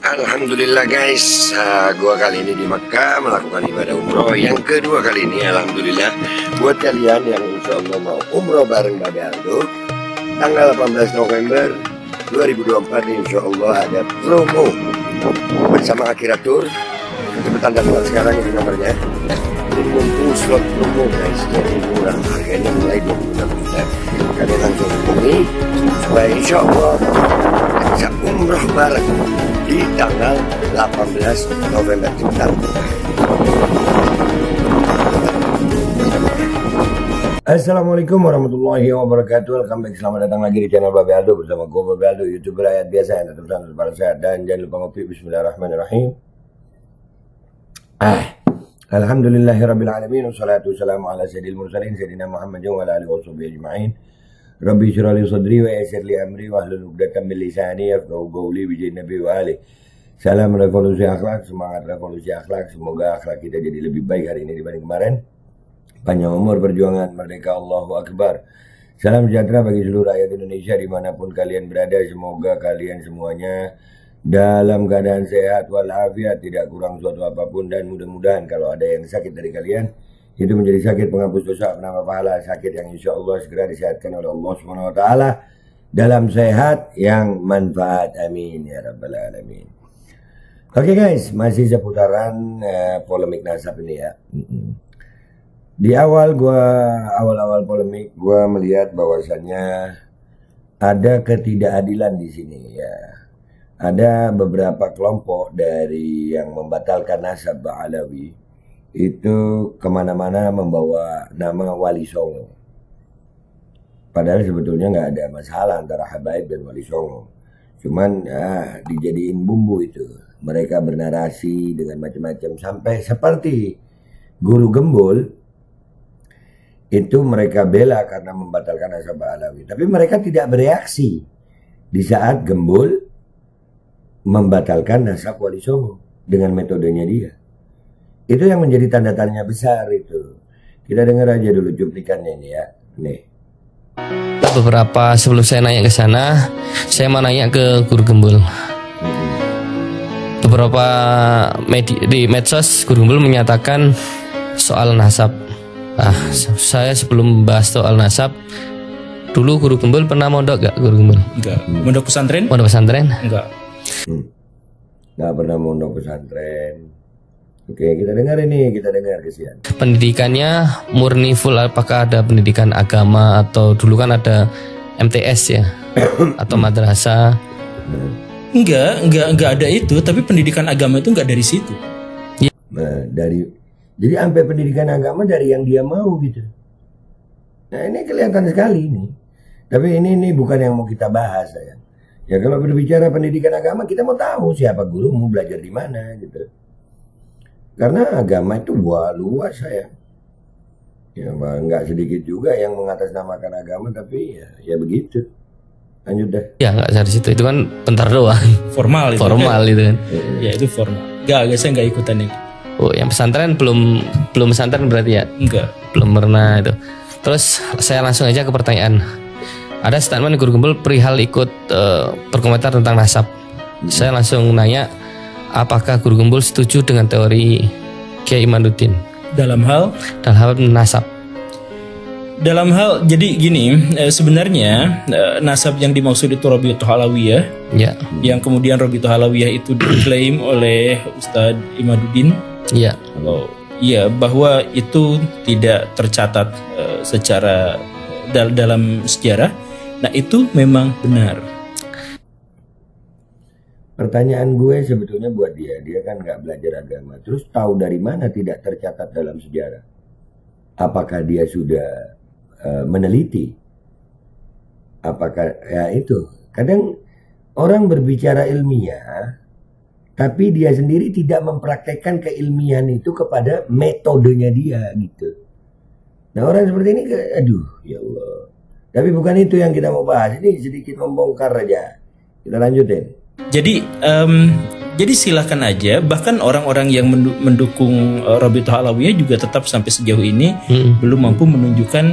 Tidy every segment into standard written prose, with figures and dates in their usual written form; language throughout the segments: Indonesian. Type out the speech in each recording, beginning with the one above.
Alhamdulillah guys, gua kali ini di Mekah melakukan ibadah umroh yang kedua kali ini. Alhamdulillah buat kalian yang insya Allah mau umroh bareng Babe Aldo tanggal 18 November 2024 insya Allah ada promo bersama Akhiratur. Cepetan daftar sekarang, ini nomornya. Jadi mumpung slot promo guys, jadi murah, harganya mulai 26 juta. Kalian langsung hubungi supaya insya Allah bisa umroh bareng di tanggal 18 November cepetan. Assalamualaikum warahmatullahi wabarakatuh. Welcome back, selamat datang lagi di channel Babe Aldo bersama gue Babe Aldo, YouTuber rakyat biasa yang tetap sehat dan jangan lupa ngopi. Bismillahirrahmanirrahim. Alhamdulillahirabbil alamin wassalatu wassalamu ala sayyidil mursalin sayyidina Muhammadin wa ala alihi washabihi ajma'in. Rabbi shrah li sadri wa yassir li amri wahlul 'uqdatam min lisani yafqahu qawli bi nabi wa ali. Salam revolusi akhlak, semangat revolusi akhlak. Semoga akhlak kita jadi lebih baik hari ini dibanding kemarin. Panjang umur, perjuangan, merdeka, Allahu Akbar. Salam sejahtera bagi seluruh rakyat Indonesia dimanapun kalian berada. Semoga kalian semuanya dalam keadaan sehat walafiat, tidak kurang suatu apapun, dan mudah-mudahan kalau ada yang sakit dari kalian itu menjadi sakit penghapus dosa, penambah pahala, sakit yang insya Allah segera disehatkan oleh Allah Subhanahu Wa Taala dalam sehat yang manfaat, amin ya rabbal alamin. Oke guys, masih seputaran polemik nasab ini ya. Di awal polemik gua melihat bahwasannya ada ketidakadilan di sini ya. Ada beberapa kelompok dari yang membatalkan nasab Ba'alawi itu kemana-mana membawa nama Wali Songo. Padahal sebetulnya nggak ada masalah antara Habaib dan Wali Songo. Cuman dijadiin bumbu itu. Mereka bernarasi dengan macam-macam sampai seperti Guru Gembul itu mereka bela karena membatalkan nasab Ba'alawi. Tapi mereka tidak bereaksi di saat Gembul membatalkan nasab Wali Songo dengan metodenya dia. Itu yang menjadi tanda tanya besar itu. Kita dengar aja dulu cuplikannya ini ya. Nih. Beberapa sebelum saya nanya ke sana, saya mau nanya ke Guru Gembul. Beberapa di medsos Guru Gembul menyatakan soal nasab. Saya sebelum bahas soal nasab, dulu Guru Gembul pernah mondok gak Guru Gembul? Enggak. Mondok pesantren? Mondok pesantren? Enggak. Nggak pernah mondok pesantren. Oke, kita dengar kesian. Pendidikannya murni full, apakah ada pendidikan agama atau dulu kan ada MTS ya atau madrasah? Enggak ada itu, tapi pendidikan agama itu enggak dari situ. Nah, jadi sampai pendidikan agama dari yang dia mau gitu. Nah, ini kelihatan sekali ini. Tapi ini bukan yang mau kita bahas ya. Ya kalau berbicara pendidikan agama, kita mau tahu siapa guru, mau belajar di mana gitu. Karena agama itu luas saya. Ya nggak sedikit juga yang mengatasnamakan agama, tapi ya begitu. Lanjut deh. Ya nggak dari situ, itu kan bentar doang. Formal itu. Formal kan? Itu kan. Ya itu formal. Saya nggak ikutan itu. Oh, yang pesantren belum pesantren berarti ya? Enggak. Belum pernah itu. Terus saya langsung aja ke pertanyaan. Ada statement Guru Gembul perihal ikut berkomentar tentang nasab. Saya langsung nanya, apakah Guru Gembul setuju dengan teori Kiai Imaduddin Dalam hal nasab? Dalam hal, jadi gini, sebenarnya nasab yang dimaksud itu Rabi'atul Alawiyah, ya. Yang kemudian Rabi'atul Alawiyah itu diklaim oleh Ustadz Imaduddin, ya. Iya, bahwa itu tidak tercatat secara dalam sejarah. Nah itu memang benar. Pertanyaan gue sebetulnya buat dia kan nggak belajar agama. Terus tahu dari mana tidak tercatat dalam sejarah? Apakah dia sudah meneliti? Apakah ya itu? Kadang orang berbicara ilmiah, tapi dia sendiri tidak mempraktekkan keilmiahan itu kepada metodenya dia gitu. Nah orang seperti ini, aduh ya Allah. Tapi bukan itu yang kita mau bahas. Ini sedikit membongkar aja. Kita lanjutin. Jadi silakan aja. Bahkan orang-orang yang mendukung Rabi'atul Alawiyah juga tetap sampai sejauh ini belum mampu menunjukkan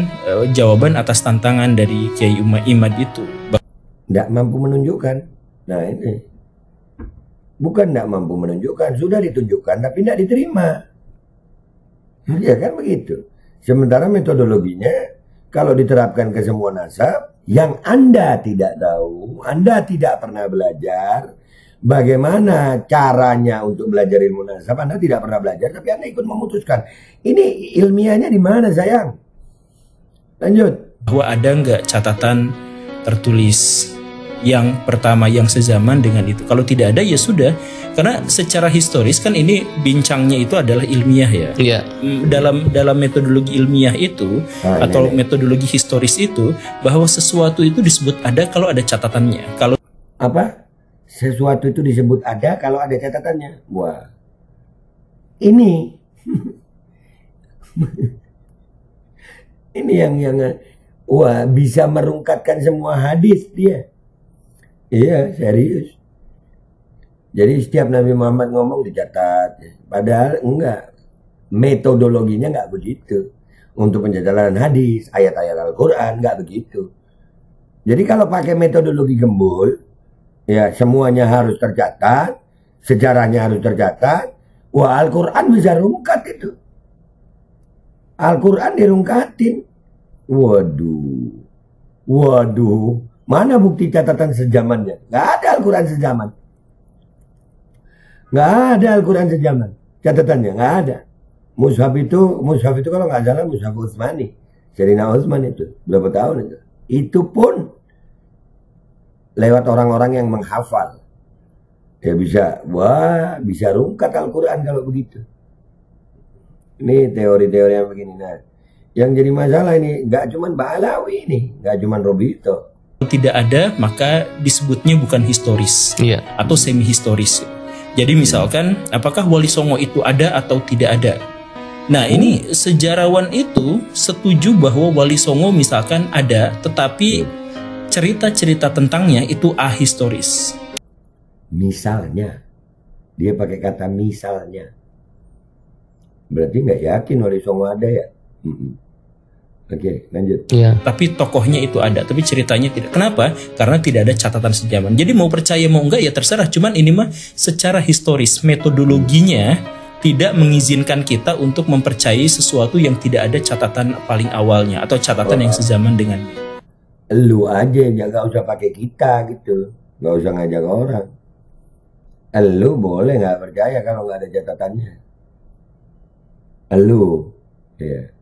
jawaban atas tantangan dari Kiai Imad itu. Tidak mampu menunjukkan. Nah ini Bukan tidak mampu menunjukkan, sudah ditunjukkan tapi tidak diterima. Ya kan begitu. Sementara metodologinya kalau diterapkan ke semua nasab yang Anda tidak tahu, Anda tidak pernah belajar bagaimana caranya untuk belajar ilmu nasab, Anda tidak pernah belajar tapi Anda ikut memutuskan. Ini ilmiahnya di mana, sayang? Lanjut. Bahwa ada nggak catatan tertulis yang pertama yang sezaman dengan itu? Kalau tidak ada ya sudah, karena secara historis kan ini bincangnya itu adalah ilmiah ya. Iya. Dalam metodologi ilmiah itu atau metodologi historis itu, bahwa sesuatu itu disebut ada kalau ada catatannya. Kalau apa? Sesuatu itu disebut ada kalau ada catatannya. Wah. Ini ini yang wah, bisa merungkatkan semua hadis dia. Iya, serius. Jadi setiap Nabi Muhammad ngomong dicatat. Padahal enggak. Metodologinya enggak begitu. Untuk pencatatan hadis, ayat-ayat Al-Quran, enggak begitu. Jadi kalau pakai metodologi gembul, ya semuanya harus tercatat, sejarahnya harus tercatat. Wah, Al-Quran bisa rungkat itu. Al-Quran dirungkatin. Waduh. Mana bukti catatan sejamannya? Nggak ada Al-Quran sejaman. Nggak ada Al-Quran sejaman. Catatannya nggak ada. Mushaf itu kalau nggak salah Mushaf Utsmani. Sayyidina Utsman itu. Berapa tahun itu? Itu pun lewat orang-orang yang menghafal. Ya bisa rungkat Al-Quran kalau begitu. Ini teori-teori yang begini. Nah, yang jadi masalah ini nggak cuma Ba'alawi ini, nggak cuma Robito. tidak ada maka disebutnya bukan historis atau semi historis. Jadi misalkan apakah Wali Songo itu ada atau tidak ada. Nah ini sejarawan itu setuju bahwa Wali Songo misalkan ada, tetapi cerita-cerita tentangnya itu ahistoris. Misalnya, dia pakai kata misalnya. Berarti nggak yakin Wali Songo ada ya? Oke, lanjut. Iya. Tapi tokohnya itu ada, tapi ceritanya tidak. Kenapa? Karena tidak ada catatan sejaman. Jadi mau percaya mau enggak ya terserah. Cuman ini mah secara historis metodologinya tidak mengizinkan kita untuk mempercayai sesuatu yang tidak ada catatan paling awalnya atau catatan yang sezaman dengannya. Lu aja ya nggak usah pakai kita gitu, nggak usah ngajak orang. Lu boleh nggak percaya kalau nggak ada catatannya. Lu, ya.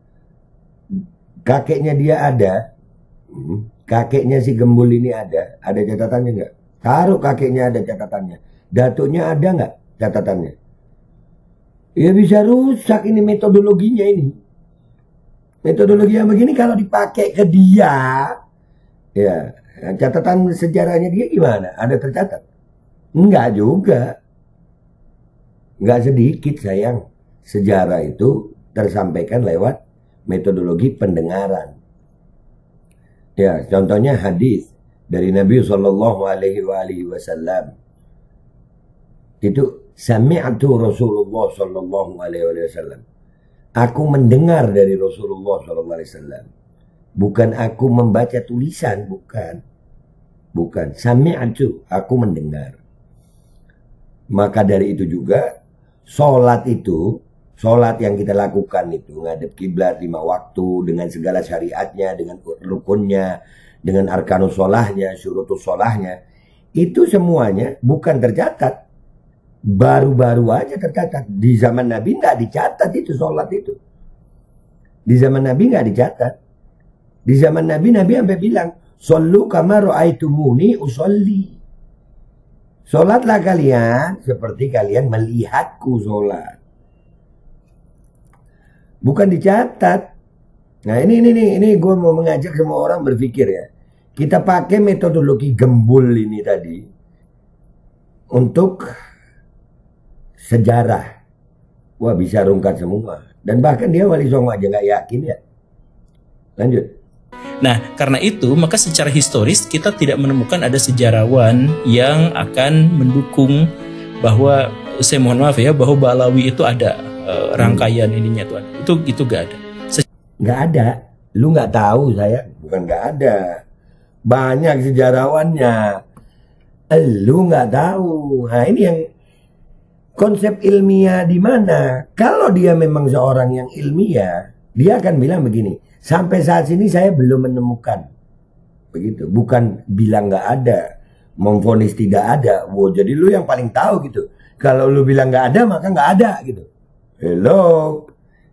Kakeknya dia ada, kakeknya si Gembul ini ada catatannya nggak? Taruh kakeknya ada catatannya, datuknya ada nggak catatannya? Ya bisa rusak ini metodologinya ini. Metodologi yang begini kalau dipakai ke dia, ya catatan sejarahnya dia gimana? Ada tercatat? Enggak juga, enggak sedikit sayang. Sejarah itu tersampaikan lewat metodologi pendengaran. Ya, contohnya hadis dari Nabi Shallallahu Alaihi Wasallam. Itu sami'tu Rasulullah Shallallahu Alaihi Wasallam. Aku mendengar dari Rasulullah Shallallahu Alaihi Wasallam. Bukan aku membaca tulisan, bukan. Sami'tu, aku mendengar. Maka dari itu juga sholat yang kita lakukan itu ngadep kiblat 5 waktu dengan segala syariatnya, dengan rukunnya, dengan arkanus sholahnya, syurutus sholahnya, itu semuanya bukan tercatat. Baru-baru aja tercatat. Di zaman Nabi nggak dicatat itu sholat itu. Di zaman Nabi nggak dicatat. Di zaman Nabi sampai bilang, "Shollu kama ra'aitumuni usolli." Sholatlah kalian seperti kalian melihatku sholat. Bukan dicatat. Nah ini gue mau mengajak semua orang berpikir ya. Kita pakai metodologi gembul ini tadi untuk sejarah. Wah bisa rungkat semua. Dan bahkan dia Wali Songo aja nggak yakin ya. Lanjut. Nah karena itu maka secara historis kita tidak menemukan ada sejarawan yang akan mendukung bahwa, saya mohon maaf ya, bahwa Ba'alawi itu ada rangkaian ininya tuh ada. Itu gak ada. Nggak ada. Lu nggak tahu saya. Bukan nggak ada. Banyak sejarawannya. Lu nggak tahu. Nah ini konsep ilmiah di mana? Kalau dia memang seorang yang ilmiah, dia akan bilang begini, sampai saat ini saya belum menemukan. Begitu, bukan bilang nggak ada, memvonis tidak ada. Wow, jadi lu yang paling tahu gitu. Kalau lu bilang nggak ada, maka nggak ada gitu. Hello.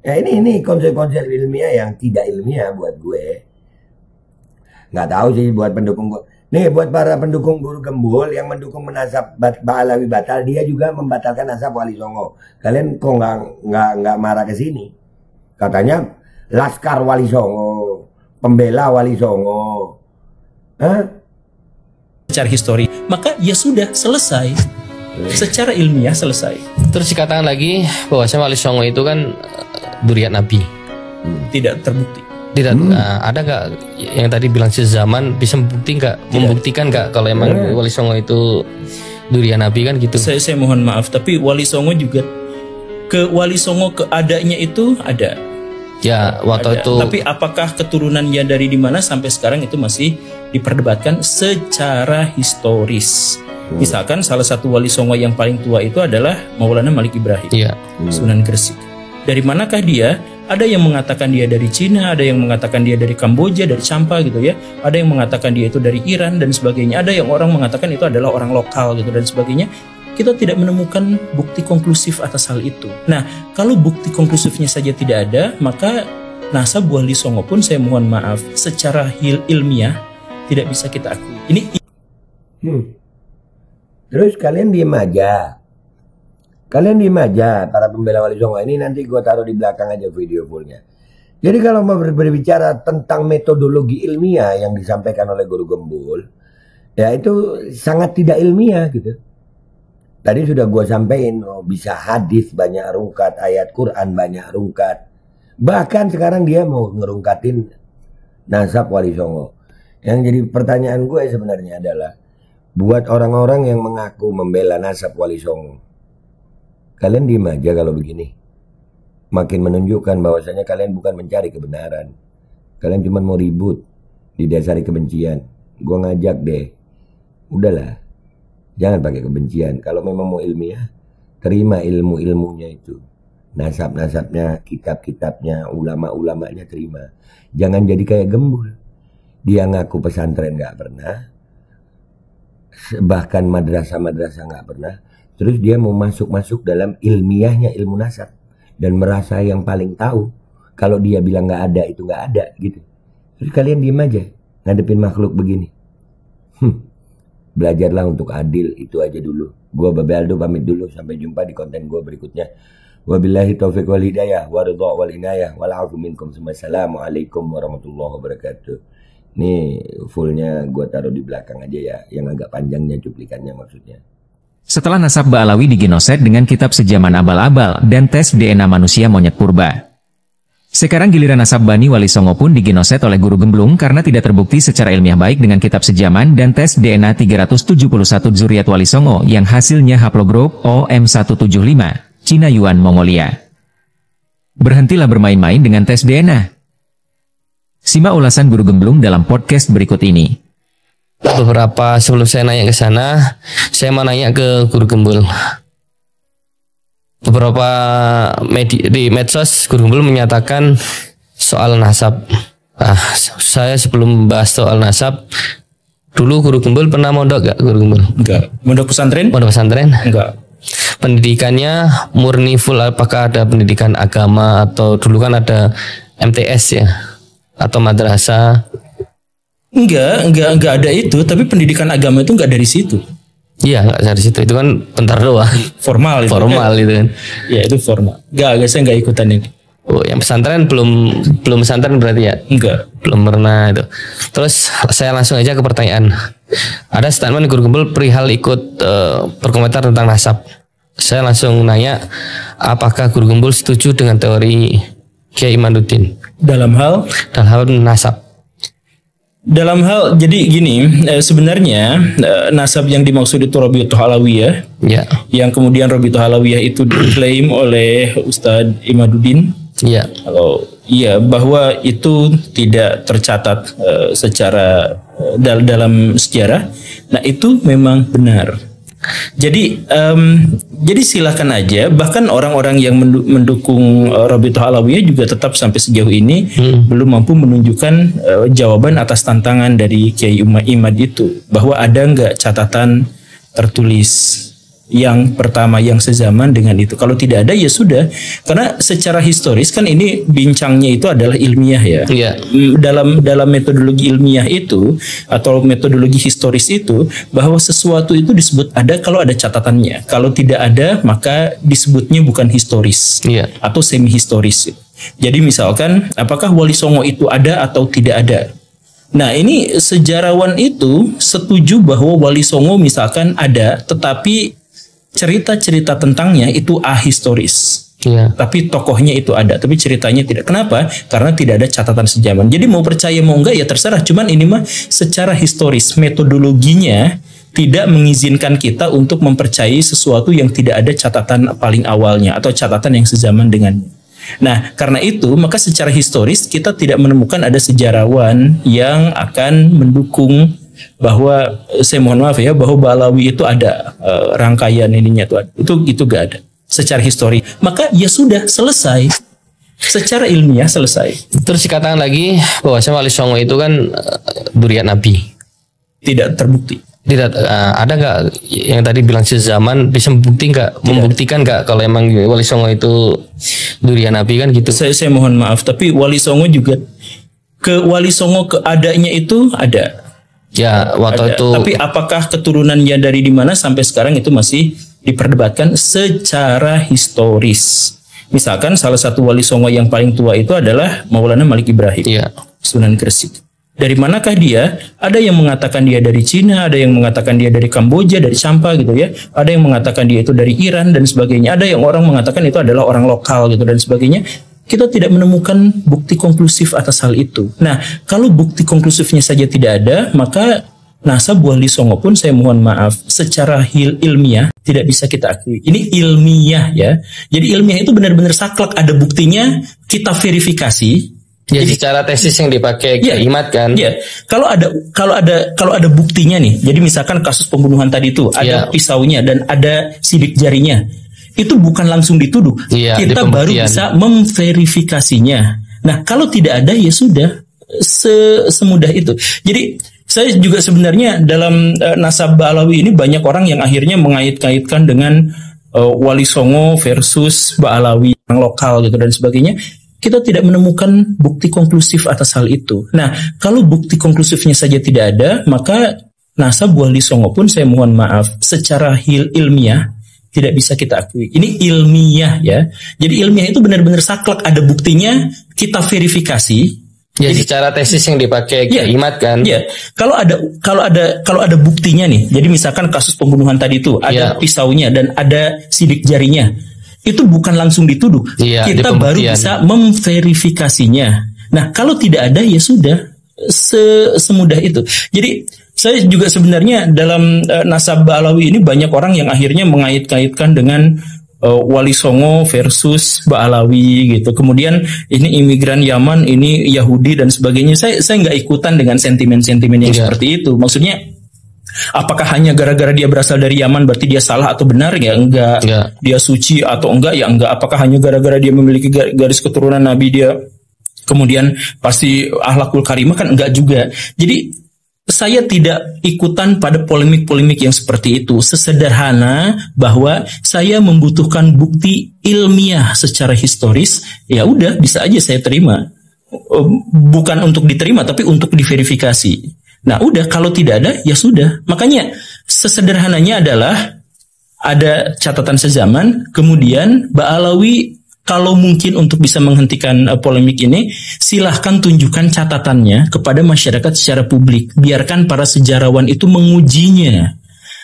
Ya ini konsep-konsep ilmiah yang tidak ilmiah buat gue. Nggak tahu sih buat pendukung gue. Nih buat para pendukung Guru Gembul yang mendukung menasab Ba'alawi batal, dia juga membatalkan nasab Wali Songo. Kalian kok nggak marah ke sini? Katanya Laskar Wali Songo, pembela Wali Songo. Hah? Secara histori, maka ya sudah selesai. Secara ilmiah selesai. Terus dikatakan lagi bahwasanya Wali Songo itu kan durian Nabi. Tidak terbukti. Tidak, ada nggak yang tadi bilang sezaman bisa membuktikan nggak kalau emang Wali Songo itu durian Nabi kan gitu? Saya mohon maaf, tapi Wali Songo juga Wali Songo keadaannya itu ada. Ya waktu ada. itu. Tapi apakah keturunannya dari di mana sampai sekarang itu masih diperdebatkan secara historis. Misalkan salah satu Wali Songo yang paling tua itu adalah Maulana Malik Ibrahim, Sunan Gresik. Dari manakah dia? Ada yang mengatakan dia dari Cina, ada yang mengatakan dia dari Kamboja, dari Champa gitu ya. Ada yang mengatakan dia itu dari Iran dan sebagainya. Ada yang orang mengatakan itu adalah orang lokal gitu dan sebagainya. Kita tidak menemukan bukti konklusif atas hal itu. Nah, kalau bukti konklusifnya saja tidak ada, maka nasab Wali Songo pun saya mohon maaf secara ilmiah tidak bisa kita akui. Ini Terus kalian diem aja. Kalian diem aja, para pembela Wali Songo ini, nanti gue taruh di belakang aja video fullnya. Jadi kalau mau berbicara tentang metodologi ilmiah yang disampaikan oleh Guru Gembul, ya itu sangat tidak ilmiah gitu. Tadi sudah gue sampaikan, bisa hadis banyak rungkat, ayat Quran banyak rungkat. Bahkan sekarang dia mau ngerungkatin nasab Wali Songo. Yang jadi pertanyaan gue sebenarnya adalah, buat orang-orang yang mengaku membela nasab Wali Songo, kalian diem aja kalau begini. Makin menunjukkan bahwasanya kalian bukan mencari kebenaran. Kalian cuma mau ribut, didasari kebencian. Gua ngajak deh, udahlah, jangan pakai kebencian. Kalau memang mau ilmiah, terima ilmu-ilmunya itu. Nasab-nasabnya, kitab-kitabnya, ulama-ulamanya terima. Jangan jadi kayak Gembul. Dia ngaku pesantren gak pernah, bahkan madrasah-madrasah gak pernah. Terus dia mau masuk dalam ilmiahnya ilmu nasab dan merasa yang paling tahu. Kalau dia bilang nggak ada, itu nggak ada gitu. Terus kalian diem aja ngadepin makhluk begini. Belajarlah untuk adil, itu aja dulu. Gua Babe Aldo pamit dulu, sampai jumpa di konten gua berikutnya. Wabillahi taufiq wal hidayah wa ridha wal inayah wal afu minkum. Assalamualaikum warahmatullahi wabarakatuh. Ini fullnya gua taruh di belakang aja ya, yang agak panjangnya cuplikannya maksudnya. Setelah nasab Ba'alawi digenoset dengan kitab sejaman abal-abal dan tes DNA manusia monyet purba. Sekarang giliran nasab Bani Wali Songo pun digenoset oleh Guru Gemblung karena tidak terbukti secara ilmiah baik dengan kitab sejaman dan tes DNA 371 Zuriat Wali Songo yang hasilnya haplogroup OM175, Cina Yuan Mongolia. Berhentilah bermain-main dengan tes DNA. Simak ulasan Guru Gemblung dalam podcast berikut ini. Beberapa sebelum saya nanya ke sana, saya mau nanya ke Guru Gembul. Beberapa di medsos Guru Gembul menyatakan soal nasab. Saya sebelum bahas soal nasab, dulu Guru Gembul pernah mondok gak Guru Gembul? Enggak. Mondok pesantren? Mondok pesantren? Enggak. Pendidikannya murni full, apakah ada pendidikan agama atau dulu kan ada MTS ya atau madrasah? Enggak ada itu, tapi pendidikan agama itu enggak dari situ. Iya, enggak dari situ. Itu kan bentar doang. Formal itu. Formal itu kan. Ya, itu formal. Enggak, saya enggak ikutan ini. Oh, yang pesantren belum pesantren berarti ya? Enggak. Belum pernah itu. Terus saya langsung aja ke pertanyaan. Ada statement Guru Gembul perihal ikut berkomentar tentang nasab. Saya langsung nanya, apakah Guru Gembul setuju dengan teori Kiai Imaduddin dalam hal nasab? Dalam hal, jadi gini, sebenarnya nasab yang dimaksud itu Rabi'atul Alawiyah, ya, yang kemudian Rabi'atul Alawiyah itu diklaim oleh Ustadz Imaduddin, ya, kalau iya, bahwa itu tidak tercatat secara dalam sejarah. Nah, itu memang benar. Jadi Jadi silakan aja, bahkan orang-orang yang mendukung Robitoh Alawiyah juga tetap sampai sejauh ini belum mampu menunjukkan jawaban atas tantangan dari Kiai Imad itu, bahwa ada nggak catatan tertulis yang pertama yang sezaman dengan itu. Kalau tidak ada ya sudah, karena secara historis kan ini bincangnya itu adalah ilmiah ya. Iya. Dalam metodologi ilmiah itu atau metodologi historis itu, bahwa sesuatu itu disebut ada kalau ada catatannya. Kalau tidak ada maka disebutnya bukan historis atau semi historis. Jadi misalkan apakah Wali Songo itu ada atau tidak ada. Nah ini sejarawan itu setuju bahwa Wali Songo misalkan ada, tetapi cerita-cerita tentangnya itu ahistoris. Tapi tokohnya itu ada, tapi ceritanya tidak. Kenapa? Karena tidak ada catatan sejaman. Jadi mau percaya mau enggak ya terserah. Cuman ini mah secara historis, metodologinya tidak mengizinkan kita untuk mempercayai sesuatu yang tidak ada catatan paling awalnya atau catatan yang sezaman dengannya. Nah, karena itu maka secara historis kita tidak menemukan ada sejarawan yang akan mendukung bahwa, saya mohon maaf ya, bahwa Ba'alawi itu ada rangkaian ininya tuh, itu gak ada secara histori. Maka ya sudah selesai, secara ilmiah selesai. Terus dikatakan lagi bahwa Wali Songo itu kan durian Nabi. Tidak terbukti. Tidak ada nggak yang tadi bilang sezaman, bisa membuktikan nggak kalau emang Wali Songo itu durian Nabi kan gitu? Saya mohon maaf, tapi Wali Songo juga Wali Songo keadaannya itu ada. Ya, waktu itu. Tapi apakah keturunannya dari di mana sampai sekarang itu masih diperdebatkan secara historis. Misalkan salah satu Wali Songo yang paling tua itu adalah Maulana Malik Ibrahim, Sunan Gresik. Dari manakah dia? Ada yang mengatakan dia dari Cina, ada yang mengatakan dia dari Kamboja, dari Champa gitu ya. Ada yang mengatakan dia itu dari Iran dan sebagainya. Ada yang orang mengatakan itu adalah orang lokal gitu dan sebagainya. Kita tidak menemukan bukti konklusif atas hal itu. Nah, kalau bukti konklusifnya saja tidak ada, maka nasab Wali Songo pun, saya mohon maaf, secara ilmiah tidak bisa kita akui. Ini ilmiah ya. Jadi ilmiah itu benar-benar saklek, ada buktinya, kita verifikasi. Ya, jadi, secara tesis yang dipakai Imad kan. Ya. Kalau ada buktinya nih. Jadi misalkan kasus pembunuhan tadi itu ada pisaunya dan ada sidik jarinya. Itu bukan langsung dituduh. Kita baru bisa memverifikasinya. Nah, kalau tidak ada ya sudah, semudah itu. Jadi saya juga sebenarnya dalam nasab Ba'alawi ini banyak orang yang akhirnya mengait-kaitkan dengan Wali Songo versus Ba'alawi yang lokal gitu dan sebagainya. Kita tidak menemukan bukti konklusif atas hal itu. Nah, kalau bukti konklusifnya saja tidak ada, maka nasab Wali Songo pun, saya mohon maaf, secara ilmiah tidak bisa kita akui. Ini ilmiah ya. Jadi ilmiah itu benar-benar saklek, ada buktinya, kita verifikasi. Ya, jadi, secara tesis yang dipakai Imad kan. Ya. Kalau ada buktinya nih. Jadi misalkan kasus pembunuhan tadi itu ada pisaunya dan ada sidik jarinya. Itu bukan langsung dituduh. Kita baru bisa memverifikasinya. Nah, kalau tidak ada ya sudah, semudah itu. Jadi saya juga sebenarnya dalam nasab Ba'alawi ini banyak orang yang akhirnya mengait-kaitkan dengan Wali Songo versus Ba'alawi gitu. Kemudian ini imigran Yaman, ini Yahudi dan sebagainya. Saya nggak ikutan dengan sentimen-sentimen yang seperti itu. Maksudnya, apakah hanya gara-gara dia berasal dari Yaman berarti dia salah atau benar? Ya enggak. Dia suci atau enggak? Ya enggak. Apakah hanya gara-gara dia memiliki garis keturunan Nabi dia kemudian pasti akhlakul karimah? Kan enggak juga. Jadi saya tidak ikutan pada polemik-polemik yang seperti itu. Sesederhana bahwa saya membutuhkan bukti ilmiah secara historis, ya udah bisa aja saya terima. Bukan untuk diterima tapi untuk diverifikasi. Nah udah, kalau tidak ada ya sudah. Makanya sesederhananya adalah ada catatan sezaman, kemudian Ba'alawi kalau mungkin untuk bisa menghentikan polemik ini, silahkan tunjukkan catatannya kepada masyarakat secara publik. Biarkan para sejarawan itu mengujinya.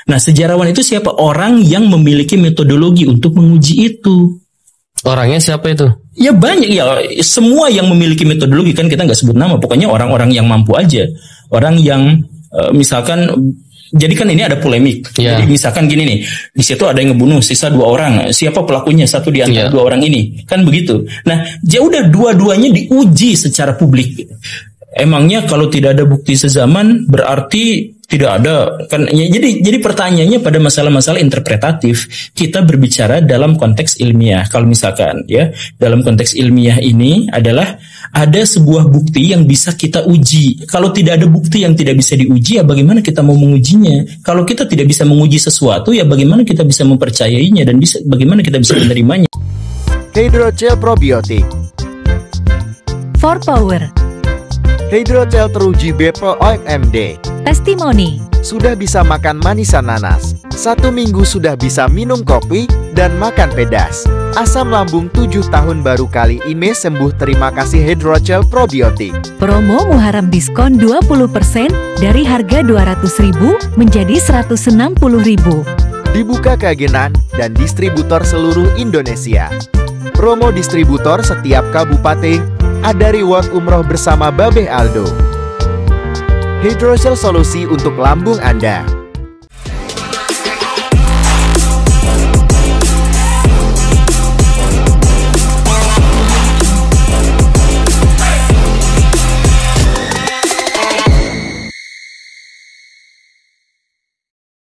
Nah, sejarawan itu siapa? Orang yang memiliki metodologi untuk menguji itu. Orangnya siapa itu? Ya banyak ya, semua yang memiliki metodologi, kan kita nggak sebut nama. Pokoknya orang-orang yang mampu aja. Orang yang misalkan, jadi kan ini ada polemik. Jadi misalkan gini nih, di situ ada yang ngebunuh, sisa 2 orang. Siapa pelakunya? Satu di antara 2 orang ini. Kan begitu. Nah, ya udah dua-duanya diuji secara publik. Emangnya kalau tidak ada bukti sezaman, berarti Tidak ada kan ya, jadi pertanyaannya pada masalah-masalah interpretatif kita berbicara dalam konteks ilmiah. Kalau misalkan ya dalam konteks ilmiah ini adalah ada sebuah bukti yang bisa kita uji. Kalau tidak ada bukti yang tidak bisa diuji, ya bagaimana kita mau mengujinya? Kalau kita tidak bisa menguji sesuatu, ya bagaimana kita bisa mempercayainya dan bagaimana kita bisa menerimanya? Hydrogel probiotik. For Power. Hydrogel teruji BPOM OMD. Testimoni. Sudah bisa makan manisan nanas. 1 minggu sudah bisa minum kopi dan makan pedas. Asam lambung 7 tahun baru kali ini sembuh. Terima kasih Hydrogel probiotik. Promo Muharram diskon 20% dari harga 200.000 menjadi 160.000. Dibuka keagenan dan distributor seluruh Indonesia. Promo distributor setiap kabupaten. Ada reward umroh bersama Babeh Aldo. Hydrogel solusi untuk lambung Anda.